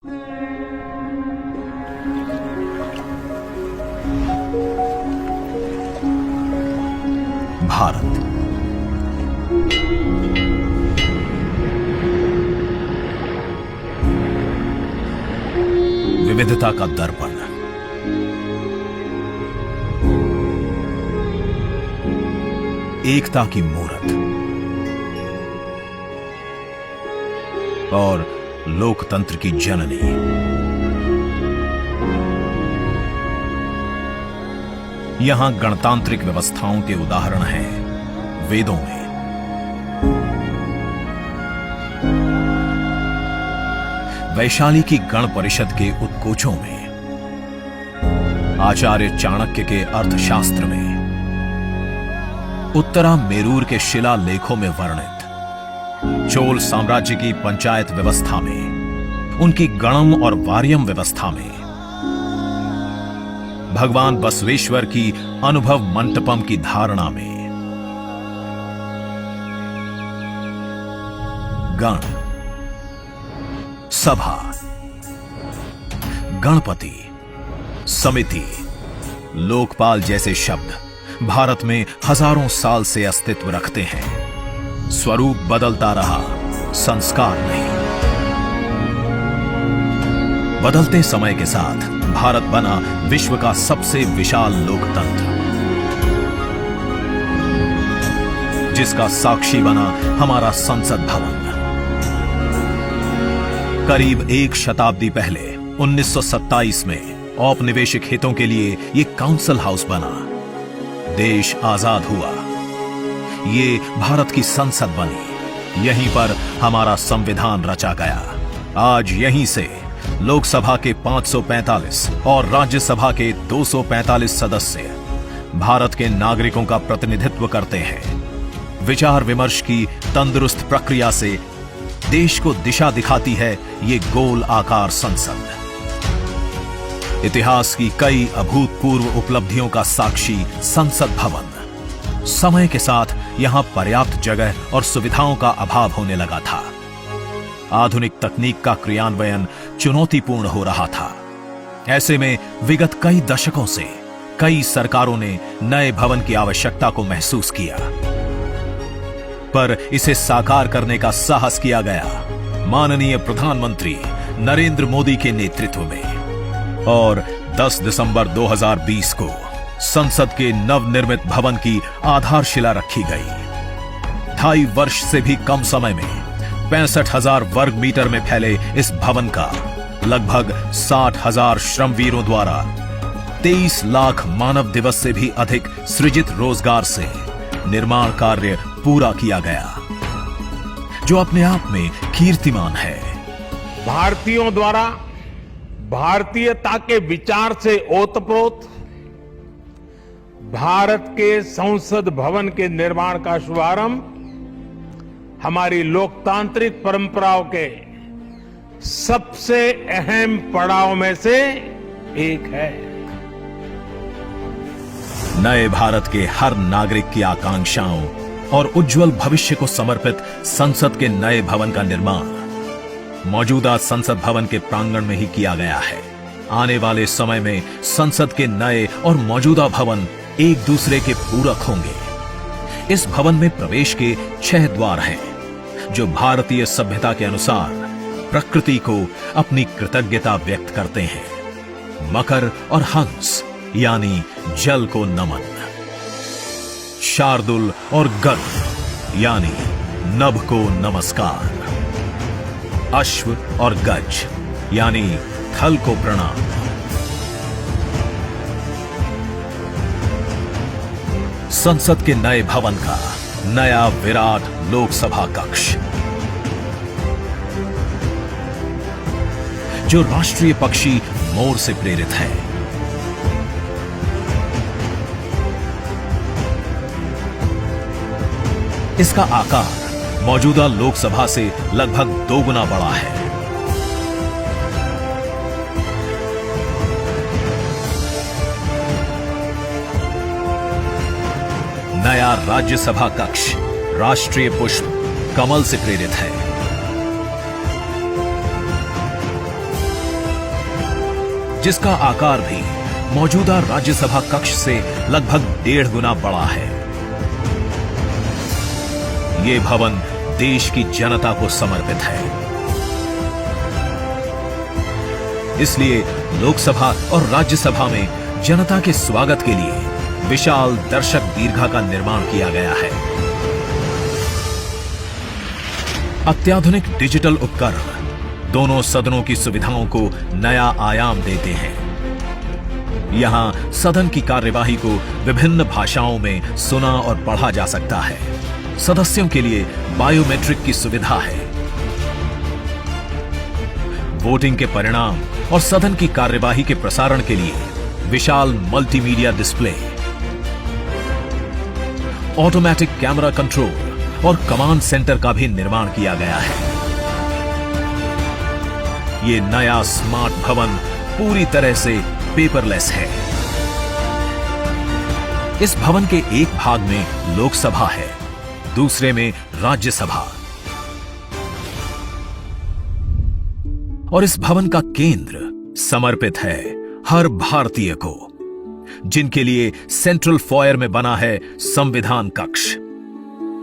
भारत विविधता का दर्पण, एकता की मूरत और लोकतंत्र की जननी। यहां गणतांत्रिक व्यवस्थाओं के उदाहरण हैं वेदों में, वैशाली की गण परिषद के उत्कोचों में, आचार्य चाणक्य के अर्थशास्त्र में, उत्तरा मेरूर के शिलालेखों में वर्णित चोल साम्राज्य की पंचायत व्यवस्था में, उनकी गणम और वार्यम व्यवस्था में, भगवान बसवेश्वर की अनुभव मंटपम की धारणा में। गण, सभा, गणपति, समिति, लोकपाल जैसे शब्द भारत में हजारों साल से अस्तित्व रखते हैं। स्वरूप बदलता रहा, संस्कार नहीं। बदलते समय के साथ भारत बना विश्व का सबसे विशाल लोकतंत्र, जिसका साक्षी बना हमारा संसद भवन। करीब एक शताब्दी पहले 1927 में औपनिवेशिक हितों के लिए यह काउंसिल हाउस बना। देश आजाद हुआ, ये भारत की संसद बनी। यहीं पर हमारा संविधान रचा गया। आज यहीं से लोकसभा के 545 और राज्यसभा के 245 सदस्य भारत के नागरिकों का प्रतिनिधित्व करते हैं। विचार विमर्श की तंदुरुस्त प्रक्रिया से देश को दिशा दिखाती है ये गोल आकार संसद। इतिहास की कई अभूतपूर्व उपलब्धियों का साक्षी संसद भवन। समय के साथ यहां पर्याप्त जगह और सुविधाओं का अभाव होने लगा था। आधुनिक तकनीक का क्रियान्वयन चुनौतीपूर्ण हो रहा था। ऐसे में विगत कई दशकों से कई सरकारों ने नए भवन की आवश्यकता को महसूस किया, पर इसे साकार करने का साहस किया गया माननीय प्रधानमंत्री नरेंद्र मोदी के नेतृत्व में। और 10 दिसंबर 2020 को संसद के नवनिर्मित भवन की आधारशिला रखी गई। 2.5 वर्ष से भी कम समय में 65,000 वर्ग मीटर में फैले इस भवन का लगभग 60,000 श्रमवीरों द्वारा 23 लाख मानव दिवस से भी अधिक सृजित रोजगार से निर्माण कार्य पूरा किया गया, जो अपने आप में कीर्तिमान है। भारतीयों द्वारा भारतीयता के विचार से ओतप्रोत भारत के संसद भवन के निर्माण का शुभारंभ हमारी लोकतांत्रिक परंपराओं के सबसे अहम पड़ाव में से एक है। नए भारत के हर नागरिक की आकांक्षाओं और उज्जवल भविष्य को समर्पित संसद के नए भवन का निर्माण मौजूदा संसद भवन के प्रांगण में ही किया गया है। आने वाले समय में संसद के नए और मौजूदा भवन एक दूसरे के पूरक होंगे। इस भवन में प्रवेश के 6 द्वार हैं, जो भारतीय सभ्यता के अनुसार प्रकृति को अपनी कृतज्ञता व्यक्त करते हैं। मकर और हंस यानी जल को नमन, शार्दुल और गर्भ यानी नभ को नमस्कार, अश्व और गज यानी थल को प्रणाम। संसद के नए भवन का नया विराट लोकसभा कक्ष, जो राष्ट्रीय पक्षी मोर से प्रेरित है। इसका आकार मौजूदा लोकसभा से लगभग 2 गुना बड़ा है। नया राज्यसभा कक्ष राष्ट्रीय पुष्प कमल से प्रेरित है। जिसका आकार भी मौजूदा राज्यसभा कक्ष से लगभग 1.5 गुना बड़ा है। ये भवन देश की जनता को समर्पित है। इसलिए लोकसभा और राज्यसभा में जनता के स्वागत के लिए विशाल दर्शक दीर्घा का निर्माण किया गया है। अत्याधुनिक डिजिटल उपकरण दोनों सदनों की सुविधाओं को नया आयाम देते हैं। यहां सदन की कार्यवाही को विभिन्न भाषाओं में सुना और पढ़ा जा सकता है। सदस्यों के लिए बायोमेट्रिक की सुविधा है। वोटिंग के परिणाम और सदन की कार्यवाही के प्रसारण के लिए विशाल multimedia display, automatic camera control और कमांड सेंटर का भी निर्माण किया गया है। ये नया स्मार्ट भवन पूरी तरह से पेपरलेस है। इस भवन के एक भाग में लोकसभा है, दूसरे में राज्यसभा। और इस भवन का केंद्र समर्पित है हर भारतीय को, जिनके लिए सेंट्रल फॉयर में बना है संविधान कक्ष,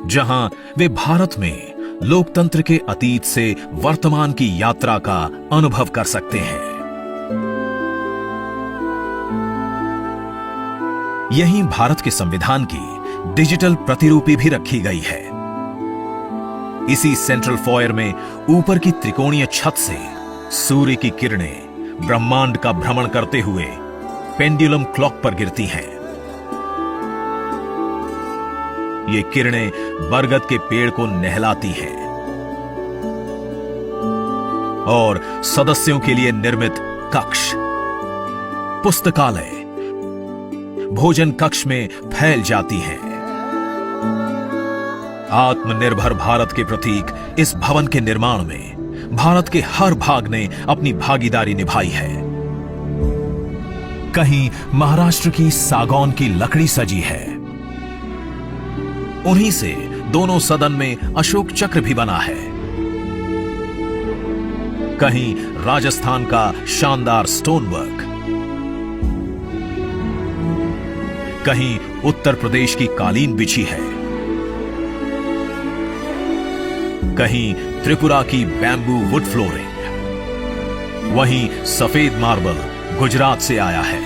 जहां वे भारत में लोकतंत्र के अतीत से वर्तमान की यात्रा का अनुभव कर सकते हैं। यहीं भारत के संविधान की डिजिटल प्रतिरूपी भी रखी गई है। इसी सेंट्रल फॉयर में ऊपर की त्रिकोणीय छत से सूर्य की किरणें ब्रह्मांड का भ्रमण करते हुए पेंडुलम क्लॉक पर गिरती हैं। ये किरणें बरगद के पेड़ को नहलाती हैं और सदस्यों के लिए निर्मित कक्ष, पुस्तकालय, भोजन कक्ष में फैल जाती हैं। आत्मनिर्भर भारत के प्रतीक इस भवन के निर्माण में भारत के हर भाग ने अपनी भागीदारी निभाई है। कहीं महाराष्ट्र की सागौन की लकड़ी सजी है, उन्हीं से दोनों सदन में अशोक चक्र भी बना है। कहीं राजस्थान का शानदार स्टोन वर्क, कहीं उत्तर प्रदेश की कालीन बिछी है, कहीं त्रिपुरा की बैम्बू वुड फ्लोरिंग, वहीं सफेद मार्बल गुजरात से आया है।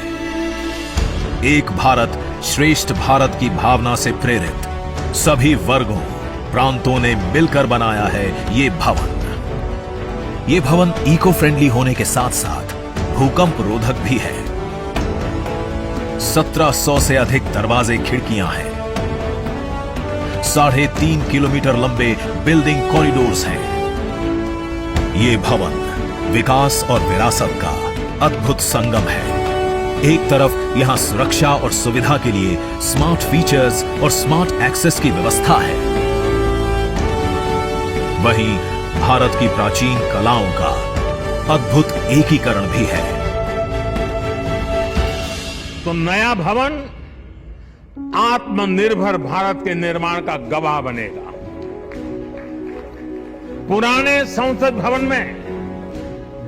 एक भारत श्रेष्ठ भारत की भावना से प्रेरित सभी वर्गों, प्रांतों ने मिलकर बनाया है ये भवन। ये भवन इको फ्रेंडली होने के साथ साथ भूकंप रोधक भी है। 1700 से अधिक दरवाजे, खिड़कियां हैं। 3.5 किलोमीटर लंबे बिल्डिंग कॉरिडोर्स हैं। ये भवन विकास और विरासत का अद्भुत संगम है। एक तरफ यहां सुरक्षा और सुविधा के लिए स्मार्ट फीचर्स और स्मार्ट एक्सेस की व्यवस्था है, वहीं भारत की प्राचीन कलाओं का अद्भुत एकीकरण भी है। तो नया भवन आत्मनिर्भर भारत के निर्माण का गवाह बनेगा। पुराने संसद भवन में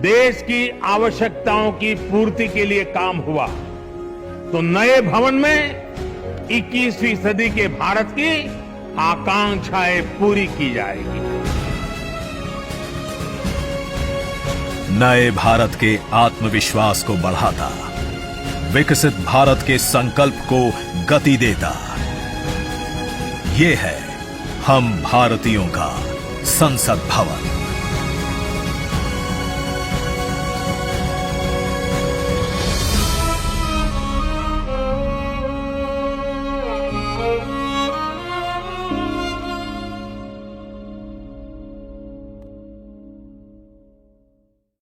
देश की आवश्यकताओं की पूर्ति के लिए काम हुआ, तो नए भवन में 21वीं सदी के भारत की आकांक्षाएं पूरी की जाएगी। नए भारत के आत्मविश्वास को बढ़ाता, विकसित भारत के संकल्प को गति देता, ये है हम भारतीयों का संसद भवन।